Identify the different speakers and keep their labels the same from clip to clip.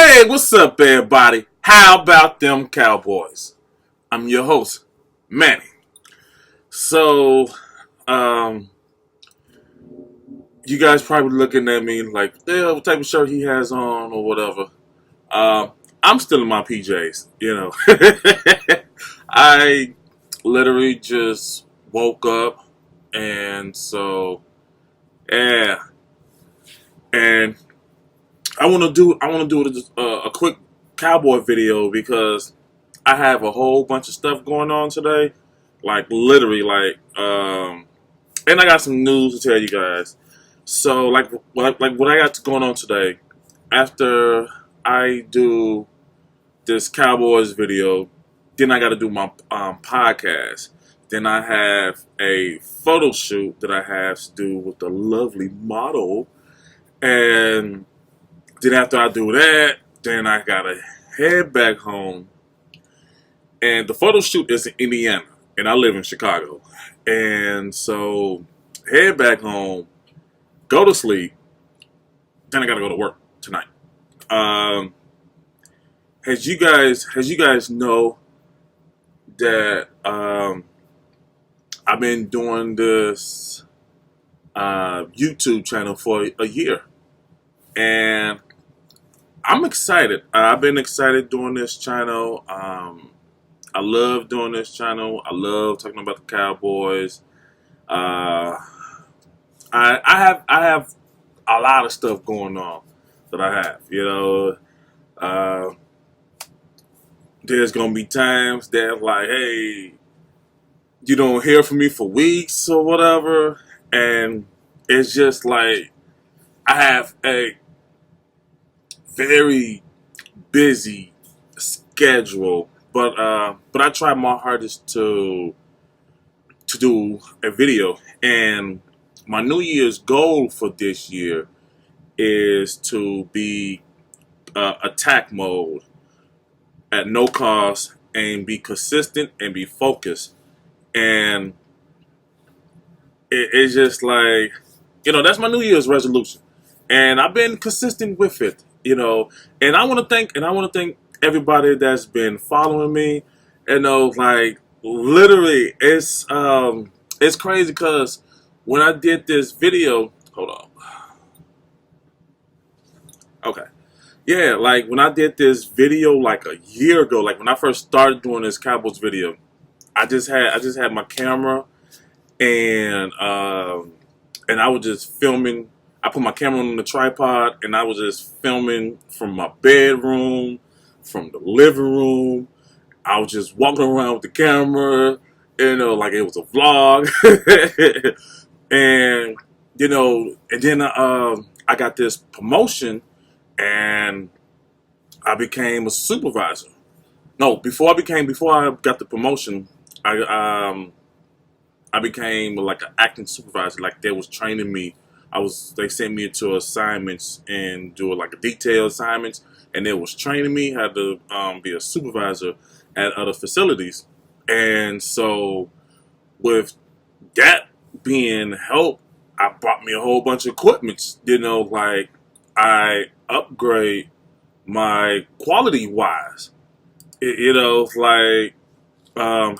Speaker 1: Hey, what's up, everybody? How about them Cowboys? I'm your host, Manny. So, um, you guys probably looking at me like, yeah, what type of shirt he has on or whatever. Um, I'm still in my PJs, you know. I literally just woke up, and so yeah, and I want to do a quick cowboy video because I have a whole bunch of stuff going on today, like literally, and I got some news to tell you guys. So, like what I got going on today. After I do this Cowboys video, then I got to do my podcast. Then I have a photo shoot that I have to do with the lovely model, and then after I do that, then I gotta head back home. And the photo shoot is in Indiana, and I live in Chicago. And so, head back home, go to sleep. Then I gotta go to work tonight. Um, as you guys know that I've been doing this YouTube channel for a year, and I'm excited. I've been excited doing this channel. I love doing this channel. I love talking about the Cowboys. Uh, I have a lot of stuff going on that I have. Uh, there's gonna be times that like, hey, you don't hear from me for weeks or whatever, and it's just like I have a very busy schedule, but I try my hardest to do a video. And my New Year's goal for this year is to be attack mode at no cost and be consistent and be focused. And it's just like, that's my New Year's resolution. And I've been consistent with it, and I want to thank everybody that's been following me. Like literally, it's crazy because when I did this video, hold on, okay, yeah, like when I did this video like a year ago, like when I first started doing this Cowboys video, I just had my camera and I was just filming. I put my camera on the tripod and I was just filming from my bedroom, from the living room. I was just walking around with the camera, like it was a vlog. and and then I got this promotion and I became a supervisor. No, before I got the promotion, I became like an acting supervisor. Like they was training me. They sent me to assignments and do like a detailed assignments, and they was training me how to be a supervisor at other facilities. And so with that being helped, I bought me a whole bunch of equipment. Like I upgrade my quality wise. Like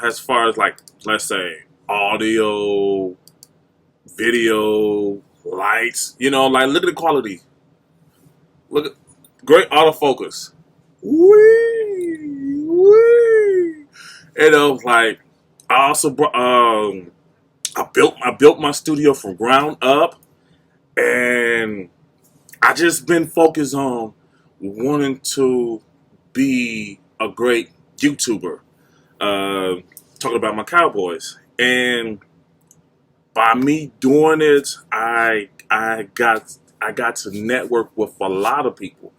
Speaker 1: as far as like, let's say, audio, video, lights, like look at the quality. Look at great autofocus. Wee, wee. Like I also brought I built my studio from ground up, and I just been focused on wanting to be a great YouTuber, talking about my Cowboys. And by me doing it, I got to network with a lot of people.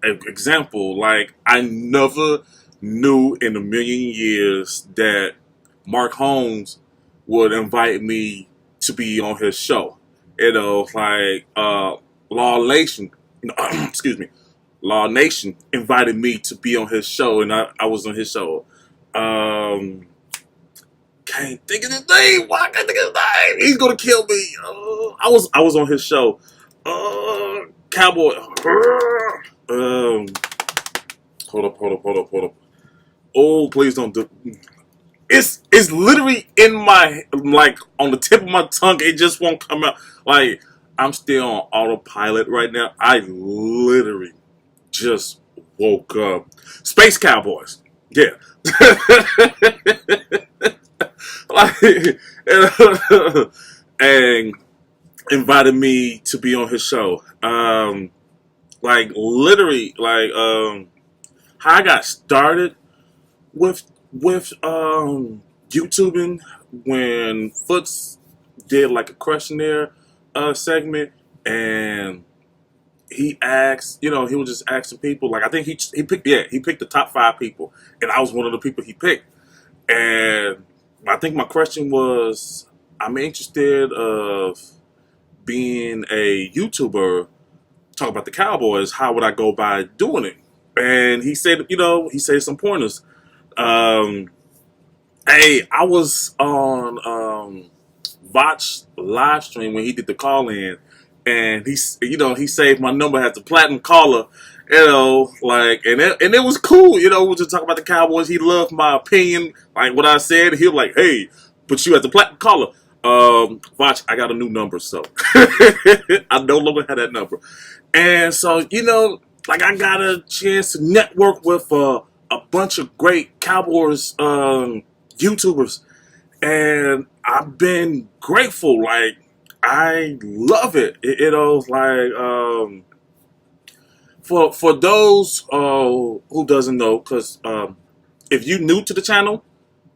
Speaker 1: Example, like I never knew in a million years that Mark Holmes would invite me to be on his show. Like Law Nation, excuse me, Law Nation invited me to be on his show, and I was on his show. Can't think of his name. Why can't think of his name? He's gonna kill me. I was on his show. Cowboy. Um, hold up. Oh, please don't do. It's literally in my like on the tip of my tongue. It just won't come out. Like I'm still on autopilot right now. I literally just woke up. Space Cowboys. Yeah. Like, and invited me to be on his show. Like literally, how I got started with YouTubing when Foots did like a questionnaire segment, and he asked, he was just asking people. Like I think he picked the top 5 people, and I was one of the people he picked. And I think my question was, I'm interested of being a YouTuber, talk about the Cowboys. How would I go by doing it? And he said some pointers. Um, Hey, I was on Votch live stream when he did the call in, and he saved my number as the platinum caller, and it was cool, we were just talking about the Cowboys. He loved my opinion, like what I said. He was like, "Hey, put you as the platinum caller." Votch, I got a new number, so I no longer have that number, and so like I got a chance to network with a bunch of great Cowboys. YouTubers, and I've been grateful. Like I love it. For those who doesn't know, because if you new to the channel,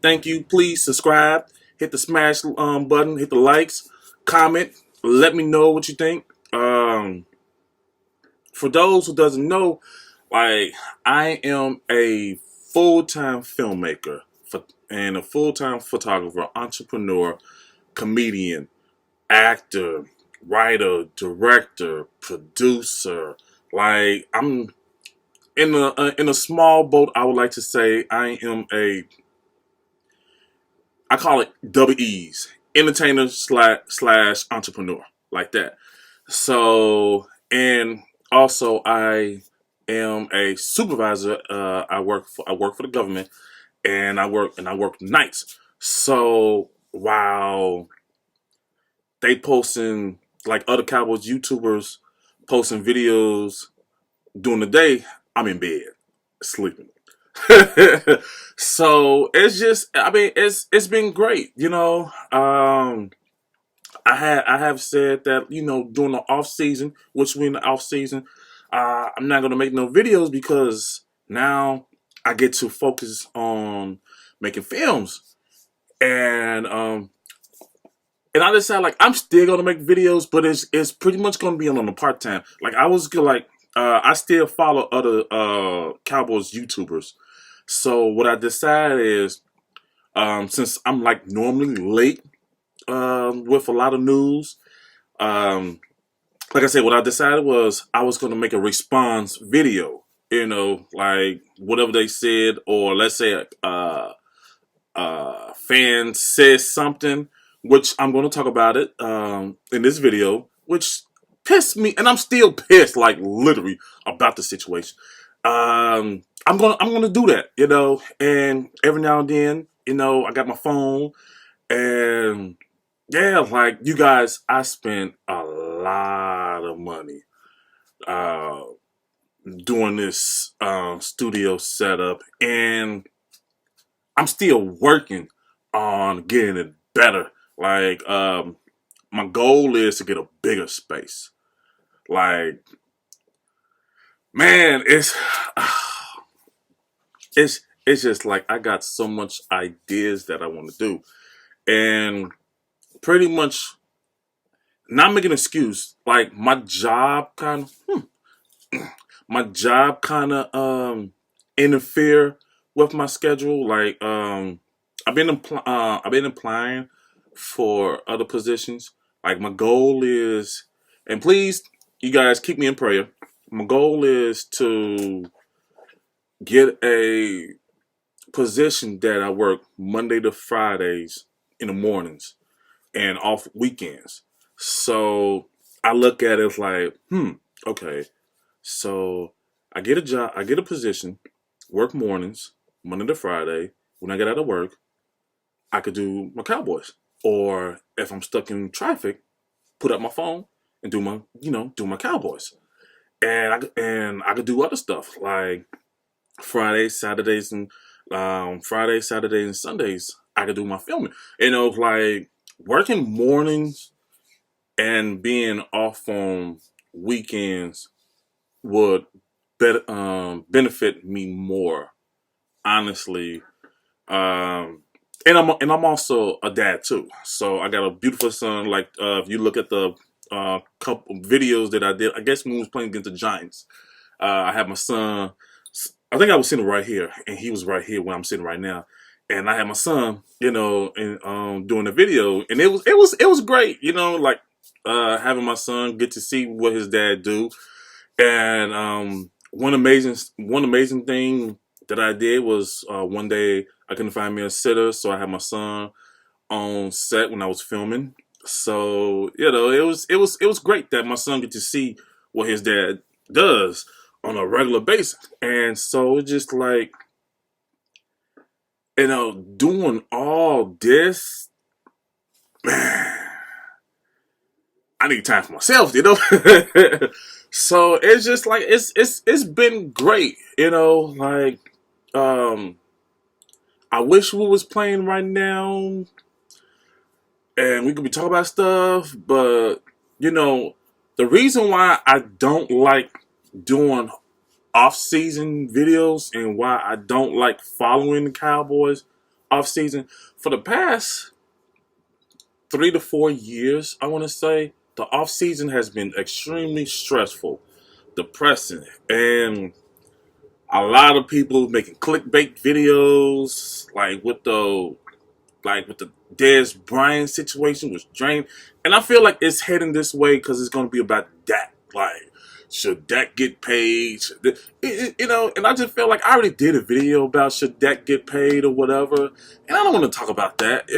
Speaker 1: thank you. Please subscribe, hit the smash button, hit the likes, comment, let me know what you think. For those who doesn't know, like I am a full-time filmmaker and a full-time photographer, entrepreneur, comedian, actor, writer, director, producer. Like I'm in a small boat. I would like to say I am I call it double E's, entertainer slash entrepreneur, like that. So, and also I am a supervisor. I work for the government, and I work nights. So while they posting, like other Cowboys YouTubers posting videos during the day, I'm in bed sleeping. So it's been great. I have said that during the off season, which we're in the off season, I'm not gonna make no videos because now I get to focus on making films, and I decided like I'm still gonna make videos, but it's pretty much gonna be on the part time. Like I still follow other Cowboys YouTubers, so what I decided is since I'm like normally late with a lot of news. Um, like I said, what I decided was I was going to make a response video. Like whatever they said, or let's say fan says something, which I'm going to talk about it in this video, which pissed me, and I'm still pissed, like literally about the situation. I'm gonna do that, and every now and then, I got my phone, and yeah, like you guys, I spent a lot of money uh, doing this studio setup, and I'm still working on getting it better. Like my goal is to get a bigger space. Like, man, it's just like I got so much ideas that I want to do, and pretty much not making an excuse. Like my job kind of interfere with my schedule. Like I've been applying for other positions. Like my goal is, and please, you guys keep me in prayer. My goal is to get a position that I work Monday to Fridays in the mornings and off weekends. So I look at it like, Okay, so I get a job, I get a position, work mornings, Monday to Friday. When I get out of work, I could do my Cowboys. Or if I'm stuck in traffic, put up my phone and do my, do my Cowboys. And I could do other stuff like Fridays, Saturdays, and Fridays, Saturdays, and Sundays. I could do my filming. Like working mornings and being off on weekends would benefit me more, honestly. And I'm also a dad too. So I got a beautiful son. Like if you look at the couple videos that I did, I guess when we was playing against the Giants, I had my son. I think I was sitting right here, and he was right here where I'm sitting right now. And I had my son, and doing the video, and it was great, like having my son get to see what his dad do. And one amazing thing that I did was one day I couldn't find me a sitter, so I had my son on set when I was filming. So it was great that my son get to see what his dad does on a regular basis. And so it's just like, doing all this, man, I need time for myself. So it's just like it's been great, like I wish we was playing right now and we could be talking about stuff, but the reason why I don't like doing off-season videos and why I don't like following the Cowboys off-season for the past 3 to 4 years, I want to say the off-season has been extremely stressful, depressing, and a lot of people making clickbait videos, like with the Dez Bryant situation was drained, and I feel like it's heading this way because it's going to be about Dak. Like, should Dak get paid? And I just feel like I already did a video about should Dak get paid or whatever, and I don't want to talk about that.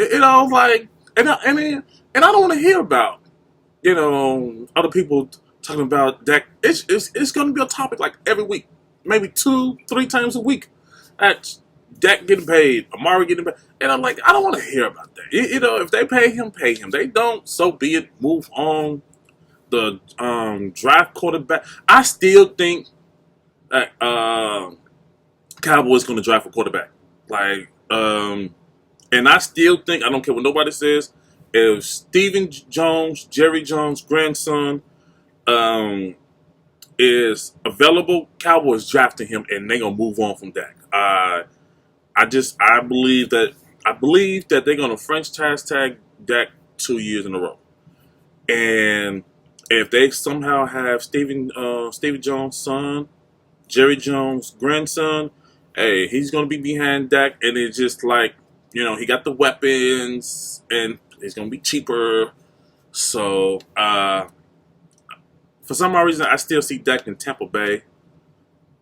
Speaker 1: Like, and I don't want to hear about other people talking about Dak. It's going to be a topic like every week, maybe 2-3 times a week. At Dak getting paid, Amari getting paid, and I'm like, I don't want to hear about that. If they pay him, pay him. They don't, so be it. Move on. The draft quarterback. I still think that Cowboys going to draft a quarterback. Like, and I still think, I don't care what nobody says, if Stephen Jones, Jerry Jones' grandson, is available, Cowboys drafting him, and they gonna move on from Dak. I believe that they're gonna franchise tag Dak 2 years in a row, and if they somehow have Stevie Jones' son, Jerry Jones' grandson, hey, he's gonna be behind Dak, and it's just like he got the weapons, and it's gonna be cheaper. So for some odd reason, I still see Dak in Tampa Bay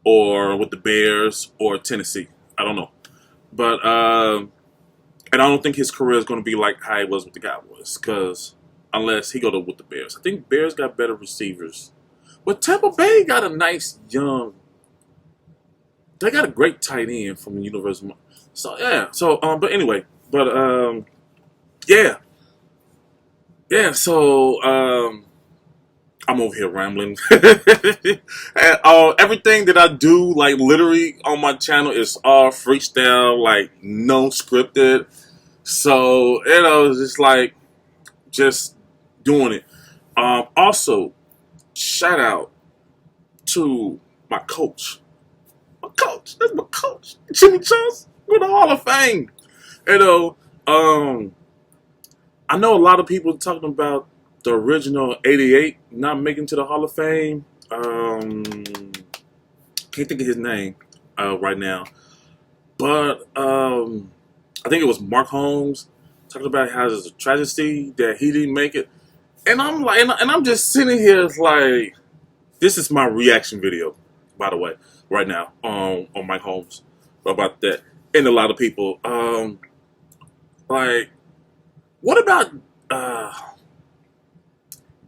Speaker 1: or with the Bears or Tennessee. I don't know. But and I don't think his career is going to be like how it was with the Cowboys, because unless he go to with the Bears, I think Bears got better receivers. But Tampa Bay got a nice young. They got a great tight end from the University. So yeah. So but anyway, yeah, yeah. So I'm over here rambling. And, everything that I do, like literally on my channel, is all freestyle, like no scripted. So it's just like just doing it. Also, shout out to my coach. My coach, that's my coach, Jimmy Johnson, with the Hall of Fame. You know, um, I know a lot of people talking about the original '88 not making to the Hall of Fame. Can't think of his name right now, but I think it was Mark Holmes talking about how it's a tragedy that he didn't make it, and I'm like, and I'm just sitting here like, this is my reaction video, by the way, right now on Mike Holmes about that, and a lot of people like, what about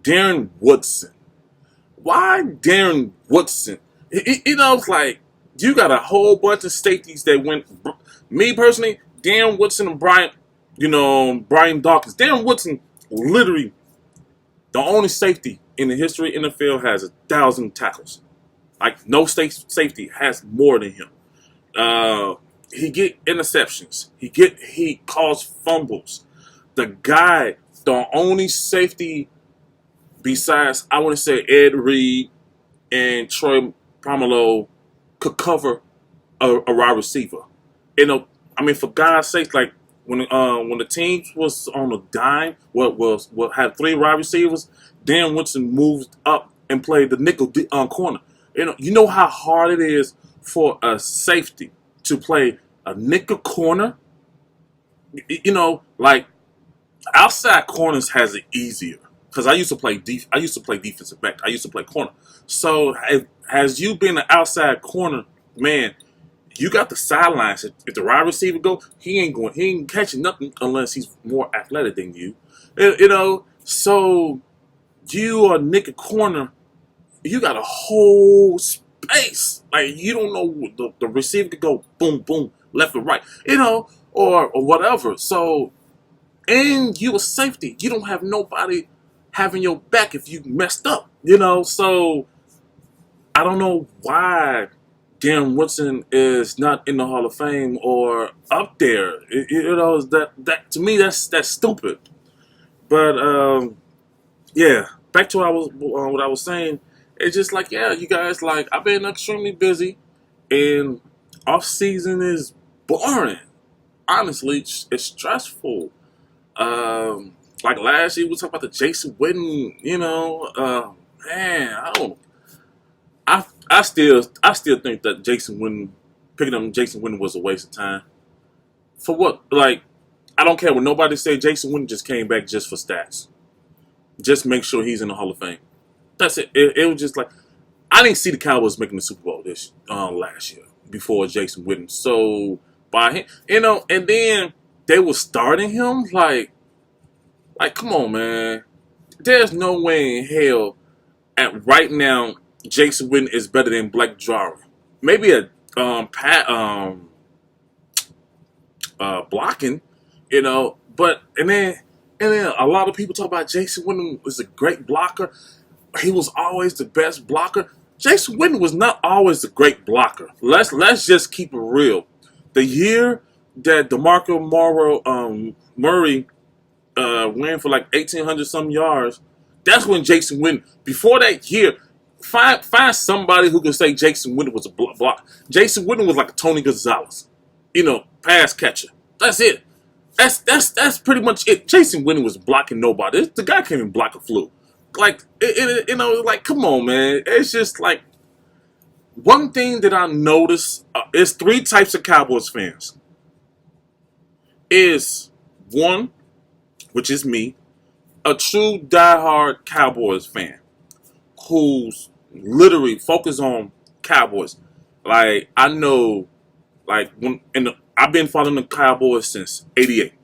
Speaker 1: Darren Woodson? why Darren Woodson? You know, it's like you got a whole bunch of safeties that went. Me personally, Darren Woodson and Brian Dawkins. Darren Woodson, literally, the only safety in the history of the NFL has 1,000 tackles. Like no safety has more than him. He get interceptions. He calls fumbles. The guy, the only safety besides I want to say Ed Reed and Troy Pomelo could cover a wide receiver. You know, I mean, for God's sake, like when the team was on a dime, what had 3 wide receivers, Dan Woodson moved up and played the nickel corner. You know how hard it is for a safety to play a nickel corner. You know, like outside corners has it easier because I used to play defensive back. I used to play corner. So as you been an outside corner, man, you got the sidelines. If the wide receiver go, he ain't catching nothing unless he's more athletic than you. You know, so you are nickel corner. You got a whole space. Like you don't know the receiver could go boom, boom, left or right. You know, or whatever. So, and you a safety. You don't have nobody having your back if you messed up. You know, so I don't know why Darren Woodson is not in the Hall of Fame or up there. You know, that to me that's stupid. But yeah, back to what I was saying. It's just like, yeah, you guys, like I've been extremely busy, and off season is boring. Honestly, it's stressful. Like last year we talked about the Jason Witten. You know, man, I don't. I still think that picking up Jason Witten was a waste of time. For what? Like, I don't care what nobody say. Jason Witten just came back just for stats. Just make sure he's in the Hall of Fame. That's it. It was just like I didn't see the Cowboys making the Super Bowl last year before Jason Witten. So by him, you know, and then they were starting him like come on, man. There's no way in hell at right now Jason Witten is better than Blake Jarwin. Maybe a blocking, you know, but and then a lot of people talk about Jason Witten was a great blocker. He was always the best blocker. Jason Witten was not always a great blocker. Let's just keep it real. The year that DeMarco Murray ran for like 1,800 some yards, that's when Jason Witten. Before that year, find somebody who can say Jason Witten was a block. Jason Witten was like a Tony Gonzalez, you know, pass catcher. That's it. That's pretty much it. Jason Witten was blocking nobody. The guy can't even block a flu. Like, you know, like, come on, man. It's just like, one thing that I noticed is 3 types of Cowboys fans. Is one, which is me, a true diehard Cowboys fan who's literally focused on Cowboys. Like, I know, like, I've been following the Cowboys since '88.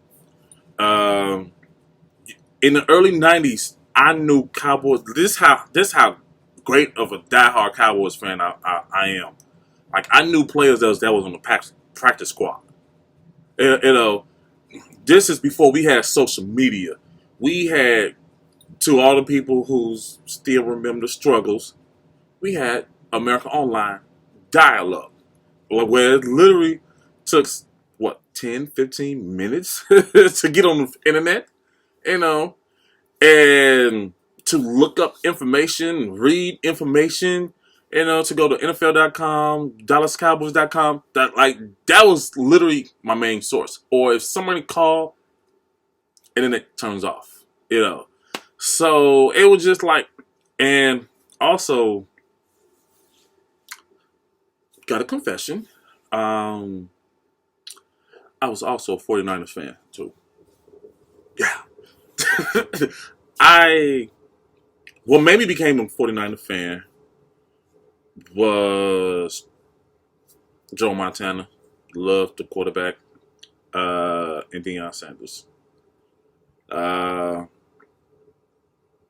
Speaker 1: In the early '90s, I knew Cowboys. This how great of a diehard Cowboys fan I am. Like I knew players that was on the practice squad. You know, this is before we had social media. We had, to all the people who still remember the struggles, we had America Online dial-up, where it literally took 10, 15 minutes to get on the internet. You know. And to look up information, read information, you know, to go to NFL.com, DallasCowboys.com, that was literally my main source. Or if somebody called, and then it turns off, you know. So it was just like, and also, got a confession. I was also a 49ers fan, too. Yeah. What made me became a 49er fan was Joe Montana. Loved the quarterback, and Deion Sanders.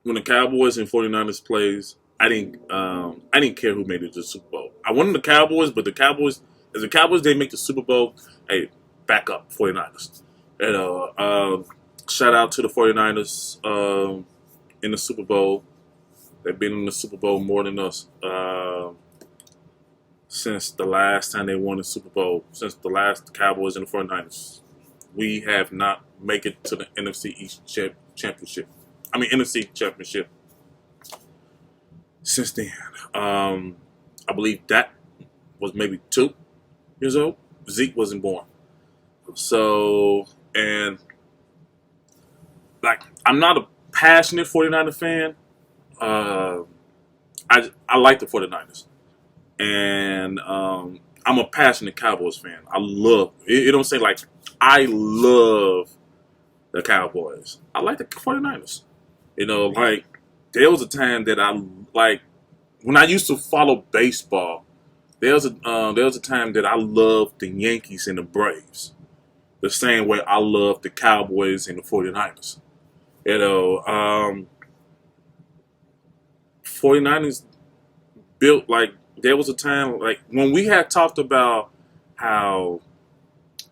Speaker 1: When the Cowboys and 49ers plays, I didn't care who made it to the Super Bowl. I wanted the Cowboys, but the Cowboys, as the Cowboys, they make the Super Bowl. Hey, back up, 49ers. You know, shout out to the 49ers in the Super Bowl. They've been in the Super Bowl more than us since the last time they won the Super Bowl. Since the last Cowboys and the 49ers, we have not make it to the NFC East championship. I mean NFC championship since then. I believe that was maybe 2 years old. Zeke wasn't born. So, and like, I'm not a passionate 49er fan. I like the 49ers. And I'm a passionate Cowboys fan. I love, it don't say like, I love the Cowboys. I like the 49ers. You know, like, there was a time that I, like, when I used to follow baseball, there was a time that I loved the Yankees and the Braves. The same way I love the Cowboys and the 49ers. You know, 49ers built, like, there was a time, like, when we had talked about how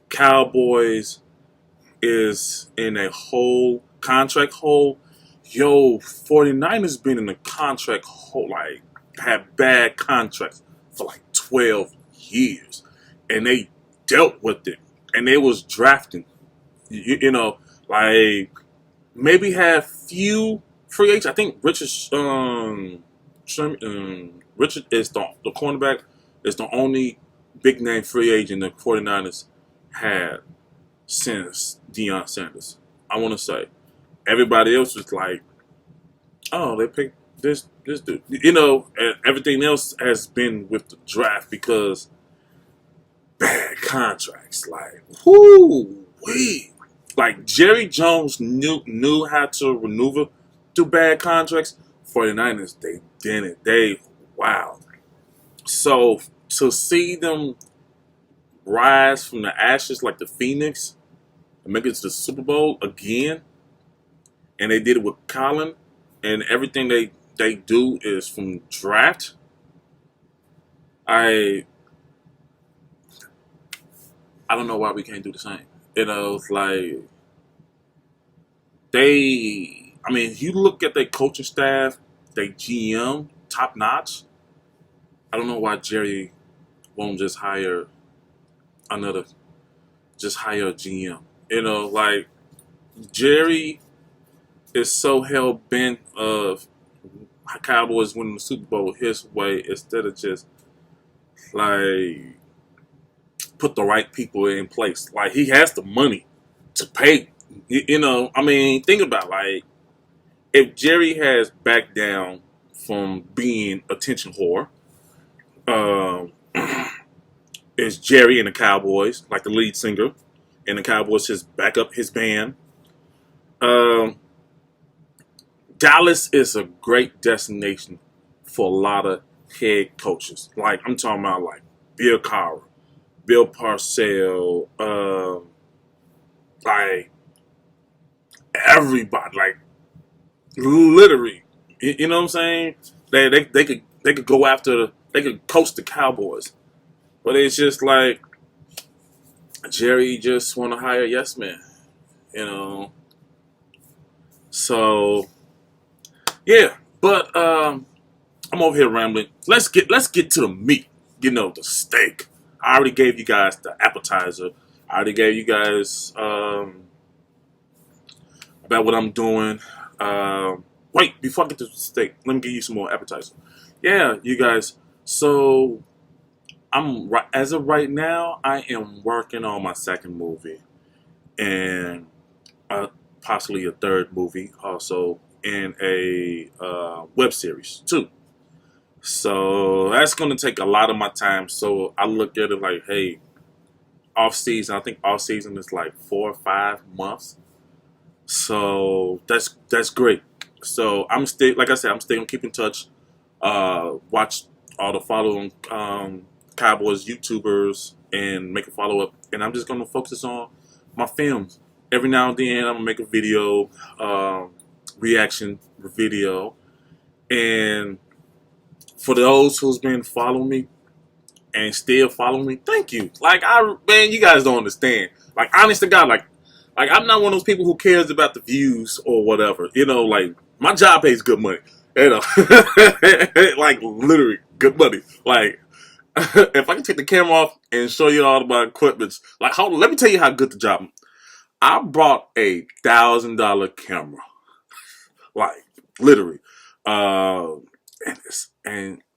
Speaker 1: Cowboys is in a whole contract hole. Yo, 49ers been in a contract hole, like, had bad contracts for like 12 years. And they dealt with it. And they was drafting, you know, like, maybe have few free agents. I think Richard Richard is the cornerback, is the only big name free agent the 49ers had since Deion Sanders. I want to say everybody else was like, oh, they picked this dude, you know, and everything else has been with the draft because bad contracts. Like, whoo wee, like Jerry Jones knew how to maneuver through bad contracts. 49ers, they didn't. Wow. So to see them rise from the ashes like the Phoenix and make it to the Super Bowl again, and they did it with Colin, and everything they do is from draft. I don't know why we can't do the same. You know, it's like I mean, if you look at their coaching staff, they GM, top notch. I don't know why Jerry won't just hire a GM. You know, like, Jerry is so hell bent of Cowboys winning the Super Bowl his way instead of just like put the right people in place. Like, he has the money to pay. You know, I mean, think about, like, if Jerry has backed down from being attention whore, is Jerry and the Cowboys, like the lead singer, and the Cowboys just back up his band. Dallas is a great destination for a lot of head coaches. Like, I'm talking about, like, Bill Cowher, Bill Parcells, like, everybody, like, literally, you know what I'm saying? They could go after they could coach the Cowboys, but it's just like Jerry just want to hire yes men, you know. So yeah, but I'm over here rambling. Let's get to the meat. You know, the steak. I already gave you guys the appetizer. I already gave you guys about what I'm doing. Wait, before I get to the steak, let me give you some more appetizer. Yeah, you guys. So as of right now, I am working on my second movie and possibly a third movie, also in a web series too. So that's going to take a lot of my time. So I look at it like, hey, off season. I think off season is like 4 or 5 months. So that's great. So I'm still, like I said, I'm still gonna keep in touch. Watch all the following Cowboys YouTubers and make a follow up. And I'm just gonna focus on my films. Every now and then I'm gonna make a video, reaction video, and for those who's been following me and still following me, thank you. Like, man, you guys don't understand. Like, honest to God, like I'm not one of those people who cares about the views or whatever. You know, like my job pays good money. You know, like literally good money. Like, if I can take the camera off and show you all of my equipment, like, let me tell you how good the job. I bought $1,000 camera, like literally, and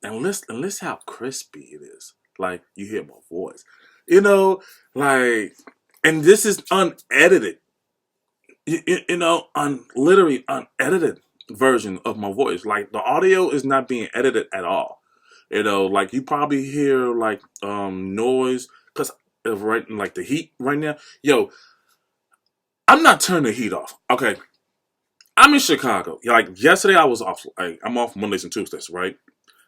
Speaker 1: listen how crispy it is. Like you hear my voice, you know, like, and this is unedited, you know, literally unedited version of my voice. Like the audio is not being edited at all. You know, like you probably hear like noise because of right like the heat right now. Yo, I'm not turning the heat off. Okay, I'm in Chicago. Like yesterday, I was off. Like, I'm off Mondays and Tuesdays, right?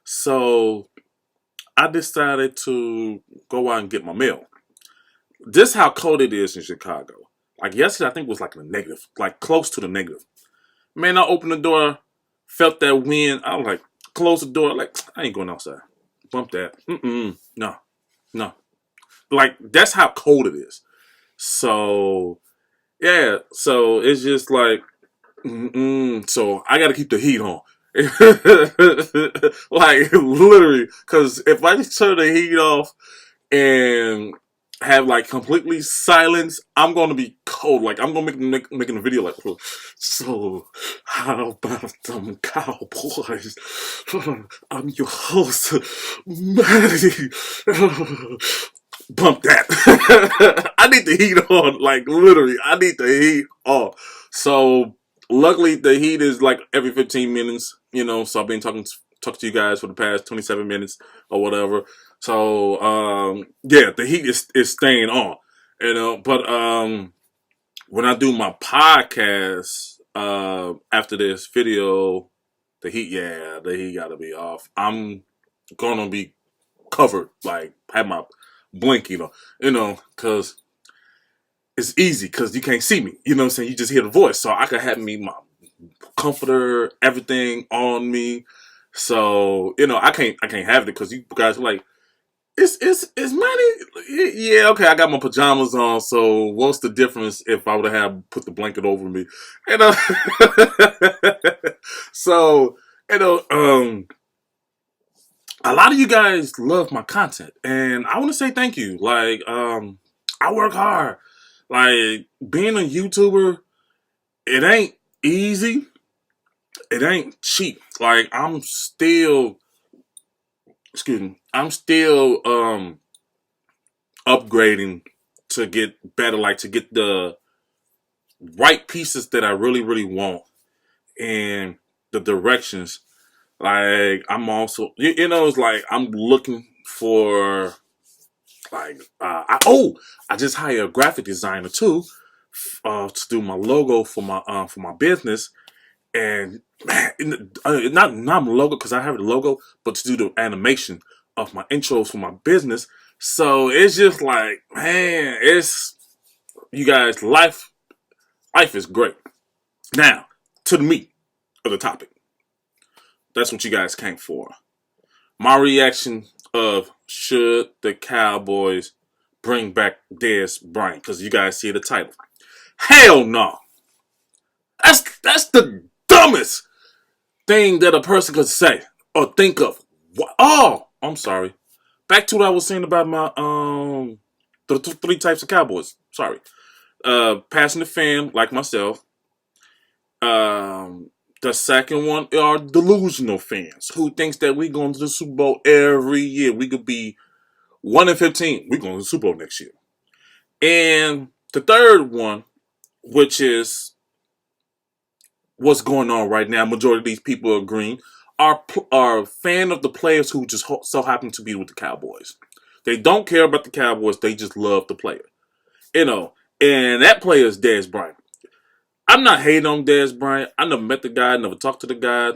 Speaker 1: So I decided to go out and get my mail. This how cold it is in Chicago. Like yesterday, I think it was like in the negative, like close to the negative. Man, I opened the door, felt that wind. I was like, close the door. Like I ain't going outside. Bump that. No, no. Like that's how cold it is. So yeah. So it's just like. So I got to keep the heat on. Like literally, because if I just turn the heat off and have like completely silence, I'm gonna be cold. Like I'm gonna making a video like, so how about them Cowboys? I'm your host, Maddie. Bump that. I need the heat on. Like literally, I need the heat on. So luckily, the heat is like every 15 minutes, you know. So I've been talking to you guys for the past 27 minutes or whatever. So yeah, the heat is staying on, you know. But when I do my podcast after this video, the heat gotta be off. I'm gonna be covered, like have my blanket on, you know, because it's easy because you can't see me. You know what I'm saying? You just hear the voice. So I could have my comforter, everything on me. So, you know, I can't have it because you guys are like, it's money. Yeah, okay, I got my pajamas on, so what's the difference if I would have put the blanket over me? You know. So, you know, a lot of you guys love my content, and I want to say thank you. Like, I work hard. Like, being a YouTuber, it ain't easy. It ain't cheap. Like, I'm still upgrading to get better, like to get the right pieces that I really, really want and the directions. Like, I'm also, you know, it's like I'm looking for like I just hired a graphic designer too to do my logo for my business. And man, not my logo because I have a logo, but to do the animation of my intros for my business. So it's just like, man, it's you guys, life is great. Now to the meat of the topic. That's what you guys came for. My reaction of should the Cowboys bring back Dez Bryant? Because you guys see the title. Hell no. That's the dumbest thing that a person could say or think of. Oh, I'm sorry. Back to what I was saying about my the three types of Cowboys. Sorry. Passionate fan like myself. The second one are delusional fans who thinks that we going to the Super Bowl every year. We could be 1-15. We going to the Super Bowl next year. And the third one, which is what's going on right now, majority of these people are green, are a fan of the players who just so happen to be with the Cowboys. They don't care about the Cowboys. They just love the player. You know, and that player is Dez Bryant. I'm not hating on Dez Bryant. I never met the guy, never talked to the guy.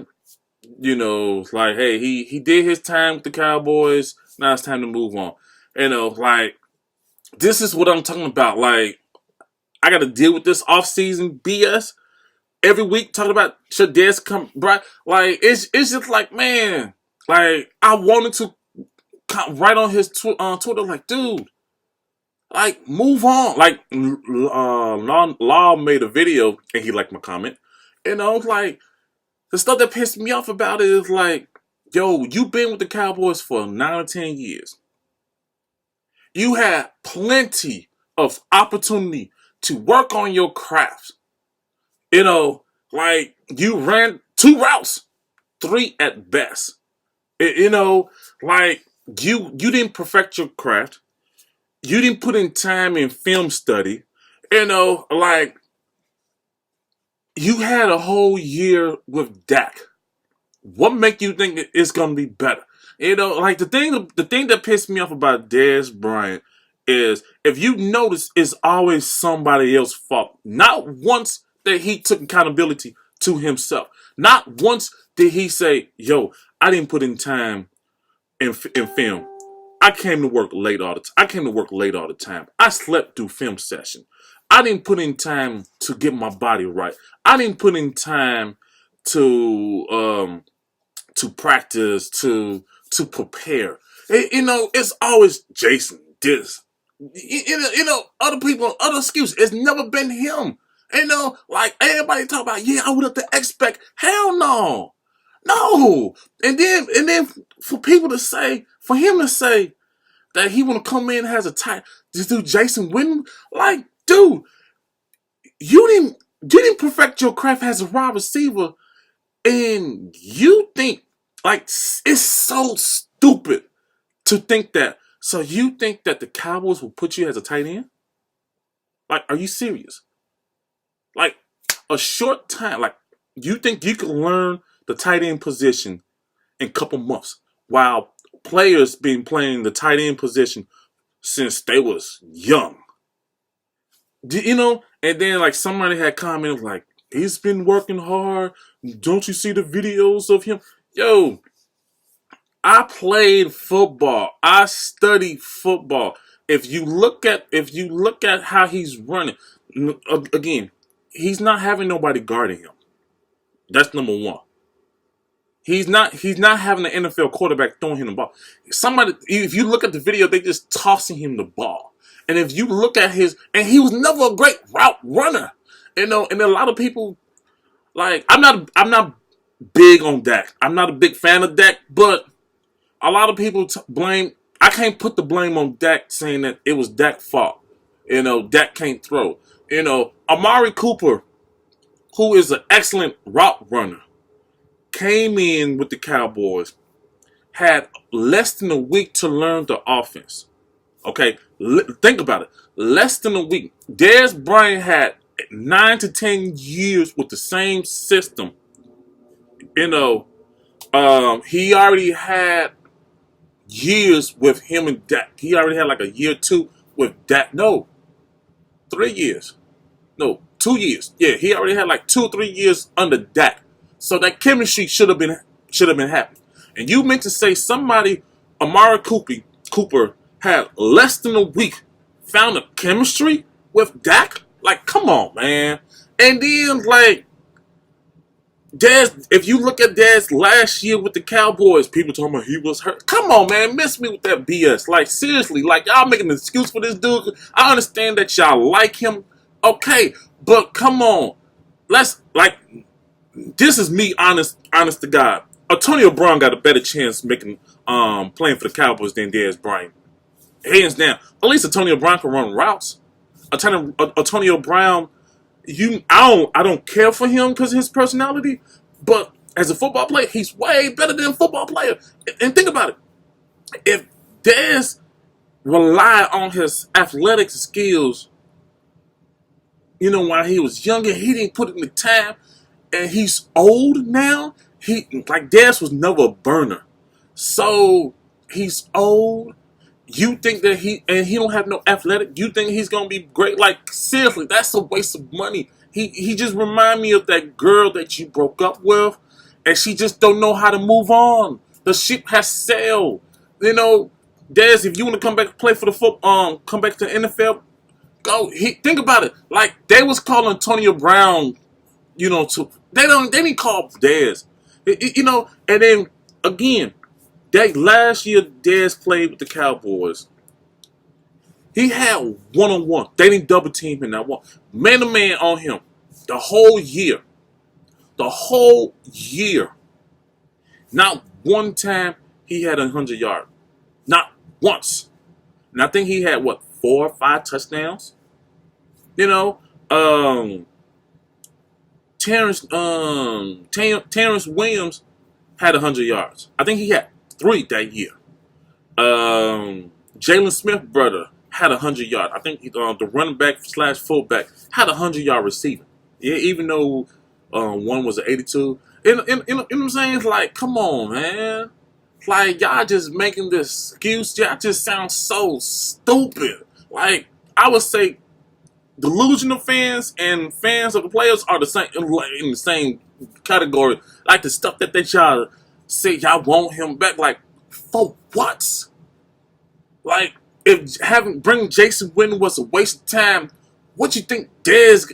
Speaker 1: You know, like, hey, he did his time with the Cowboys. Now it's time to move on. You know, like, this is what I'm talking about. Like, I got to deal with this offseason BS every week talking about should Dez come, Bryant. Like, it's just like, man, Like, I wanted to write on his Twitter, like, dude, like, move on. Like, Law made a video and he liked my comment. Like, the stuff that pissed me off about it is like, yo, you've been with the Cowboys for 9 or 10 years. You had plenty of opportunity to work on your craft. Like, you ran 2 routes, 3 at best. Like, you didn't perfect your craft. You didn't put in time in film study. Like, you had a whole year with Dak. What make you think it's gonna be better? Like, the thing that pissed me off about Dez Bryant is, if you notice, it's always somebody else's fault. Not once that he took accountability to himself. Not once did he say, "Yo, I didn't put in time in film. I came to work late all the time. I came to work late all the time. I slept through film session. I didn't put in time to get my body right. I didn't put in time to practice, to prepare." It's always Jason this. Other people, other excuse. It's never been him. Like, everybody talk about, yeah, I would have to expect. Hell no. No. And then for him to say that he want to come in has a tight, this dude Jason Witten, like, dude, you didn't perfect your craft as a wide receiver, and you think, like, it's so stupid to think that. So you think that the Cowboys will put you as a tight end? Like, are you serious? Like, a short time, like, you think you can learn the tight end position in a couple months, while players been playing the tight end position since they was young? And then, like, somebody had commented, like, he's been working hard. Don't you see the videos of him? Yo, I played football. I studied football. If you look at how he's running, again, he's not having nobody guarding him. That's number one. He's not having an NFL quarterback throwing him the ball. If you look at the video, they just tossing him the ball. And if you look at and he was never a great route runner. And a lot of people, like, I'm not big on Dak. I'm not a big fan of Dak, but a lot of people blame. I can't put the blame on Dak, saying that it was Dak's fault. Dak can't throw. Amari Cooper, who is an excellent route runner, came in with the Cowboys, had less than a week to learn the offense. Okay, think about it. Less than a week. Dez Bryant had 9 to 10 years with the same system. He already had years with him and Dak. He already had like a year or two with Dak. No, 3 years. No, 2 years. Yeah, he already had like 2 or 3 years under Dak. So that chemistry should have been happening. And you meant to say Amari Cooper had less than a week, found a chemistry with Dak? Like, come on, man. And then, like, Dez, if you look at Dez last year with the Cowboys, people talking about he was hurt. Come on, man, miss me with that BS. Like, seriously, like, y'all making an excuse for this dude. I understand that y'all like him, okay, but come on, this is me, honest to God. Antonio Brown got a better chance making playing for the Cowboys than Dez Bryant, hands down. At least Antonio Brown can run routes. Antonio Brown. I don't care for him because of his personality, but as a football player, he's way better than a football player. And think about it. If Dez relied on his athletic skills, while he was younger, he didn't put in the time, and he's old now. Dez was never a burner. So he's old. You think that he don't have no athletic? You think he's gonna be great? Like, seriously, that's a waste of money. He just remind me of that girl that you broke up with, and she just don't know how to move on. The ship has sailed. Dez, if you want to come back and play for the come back to the NFL, go. Think about it. Like, they was calling Antonio Brown, they didn't call Dez, and then again. That last year Dez played with the Cowboys, he had one-on-one. They didn't double team him that one. Man-to-man on him the whole year. The whole year. Not one time he had 100 yards. Not once. And I think he had, 4 or 5 touchdowns? You know, Terrence Williams had 100 yards. I think he had 3 that year. Jalen Smith brother had 100 yards. I think the running back / fullback had 100-yard receiving. Yeah, even though one was an 82. You know what I'm saying? It's like, come on, man. Like, y'all just making this excuse. Y'all just sound so stupid. Like, I would say delusional fans and fans of the players are the same in the same category. Like the stuff that they y'all say y'all want him back. Like, for what? Like, if bringing Jason Witten was a waste of time, what you think Dez?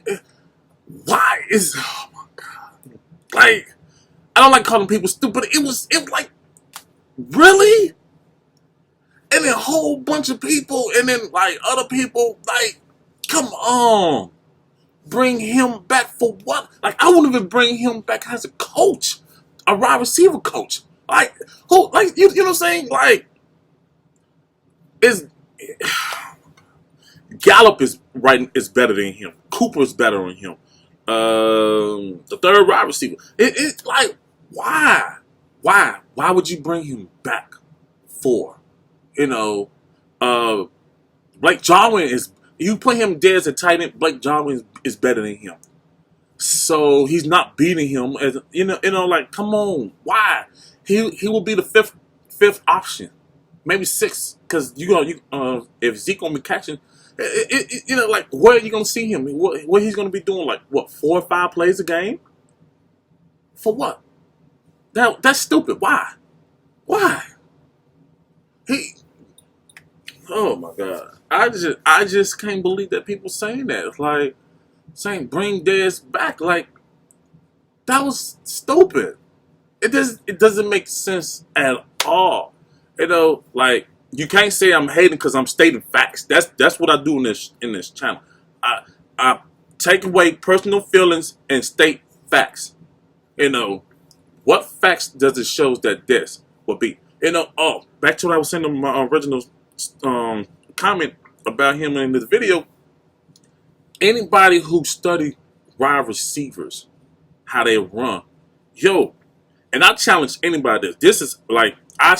Speaker 1: Why is? Oh my God! Like, I don't like calling people stupid. It was like, really? And then a whole bunch of people, and then like other people, like, come on, bring him back for what? Like, I wouldn't even bring him back as a coach, a wide receiver coach. Like, who? Like, you know what I'm saying? Like, Gallup is better than him. Cooper is better than him. The third wide receiver. It's like, why? Why would you bring him back for? You know, Blake Jarwin is. You put him there as a tight end. Blake Jarwin is better than him. So he's not beating him. As you know, like, come on, why? He will be the fifth option, maybe 6th, because if Zeke gonna be catching, you know, like, where are you gonna see him? What he's gonna be doing? Like, 4 or 5 plays a game? For what? That's stupid. Why? Oh my God! I just can't believe that people saying that. It's like saying bring Dez back. Like, that was stupid. It doesn't make sense at all. You know, like, you can't say I'm hating because I'm stating facts. That's what I do in this channel. I take away personal feelings and state facts. You know, what facts does it show that this will be? You know, back to what I was saying in my original comment about him in this video. Anybody who study wide receivers, how they run, and I challenge anybody. This is like I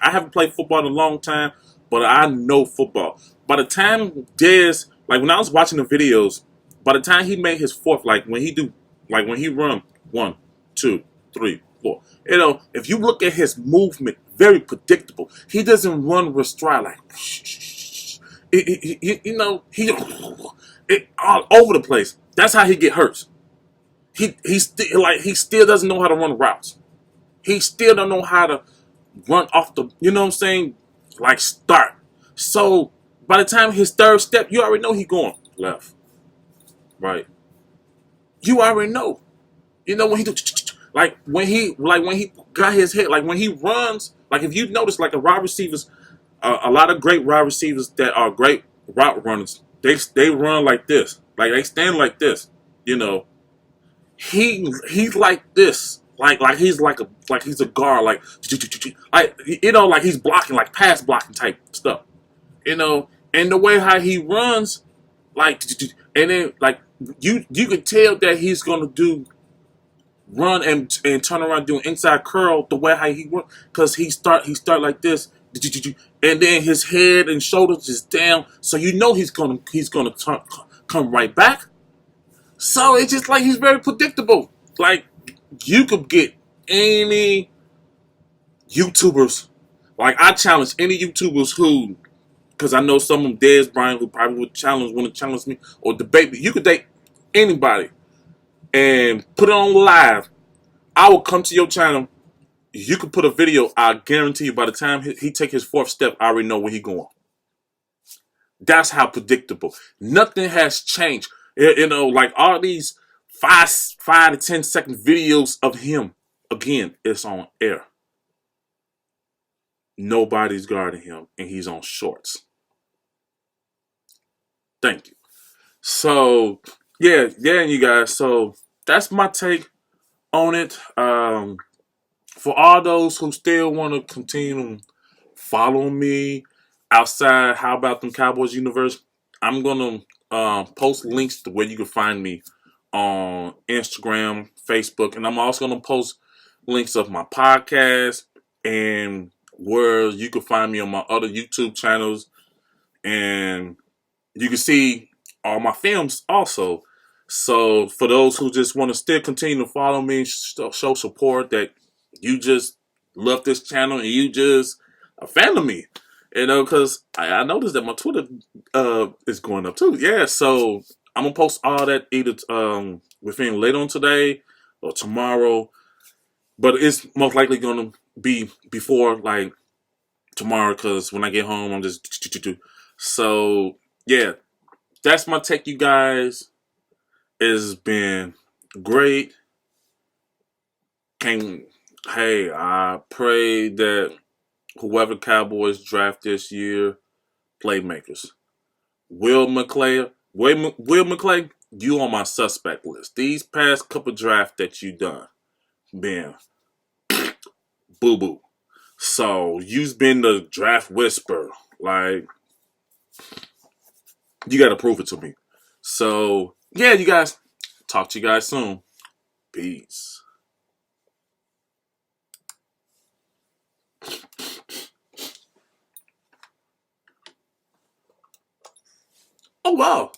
Speaker 1: haven't played football in a long time, but I know football. By the time Dez, like, when I was watching the videos, by the time he made his 4th, like when he run 1, 2, 3, 4. You know, if you look at his movement, very predictable. He doesn't run with stride like, you know, he all over the place. That's how he get hurt. He still doesn't know how to run routes. He still don't know how to run off the, you know what I'm saying, like, start. So by the time his 3rd step, you already know he going left, right. You already know. You know, when he do, like when he got his head, like when he runs, like, if you notice, like, a wide receivers, a lot of great wide receivers that are great route runners, they run like this, like they stand like this. You know, he's like this, like he's he's a guard, like you know, like he's blocking, like pass blocking type stuff. You know, and the way how he runs, like, and then like you can tell that he's gonna run and turn around doing inside curl the way how he run, because he start like this, and then his head and shoulders is down, so you know he's gonna come right back. So it's just like he's very predictable. Like, you could get any YouTubers, like, I challenge any YouTubers who, because I know some of them, Dez Bryant, who probably want to challenge me or debate me. You could date anybody and put it on live. I will come to your channel. You could put a video. I guarantee you, by the time he take his 4th step, I already know where he going. That's how predictable. Nothing has changed. You know, like, all these 5 to 10 second videos of him, again, it's on air. nobody's guarding him, and he's on shorts. Thank you. So yeah, you guys. So that's my take on it. For all those who still want to continue to follow me outside, how about them Cowboys universe? I'm gonna post links to where you can find me on Instagram, Facebook, and I'm also gonna post links of my podcast and where you can find me on my other YouTube channels, and you can see all my films also. So for those who just want to still continue to follow me, show support that you just love this channel and you just a fan of me, because I noticed that my Twitter is going up too. Yeah, so I'm gonna post all that either within later on today or tomorrow, but it's most likely gonna be before like tomorrow because when I get home I'm just so yeah. That's my take, you guys. It's been great. Can Hey, I pray that whoever Cowboys draft this year, playmakers. Will McClay, you on my suspect list. These past couple drafts that you done, been boo boo. So you've been the draft whisperer. Like, you gotta prove it to me. So yeah, you guys. Talk to you guys soon. Peace. Oh wow.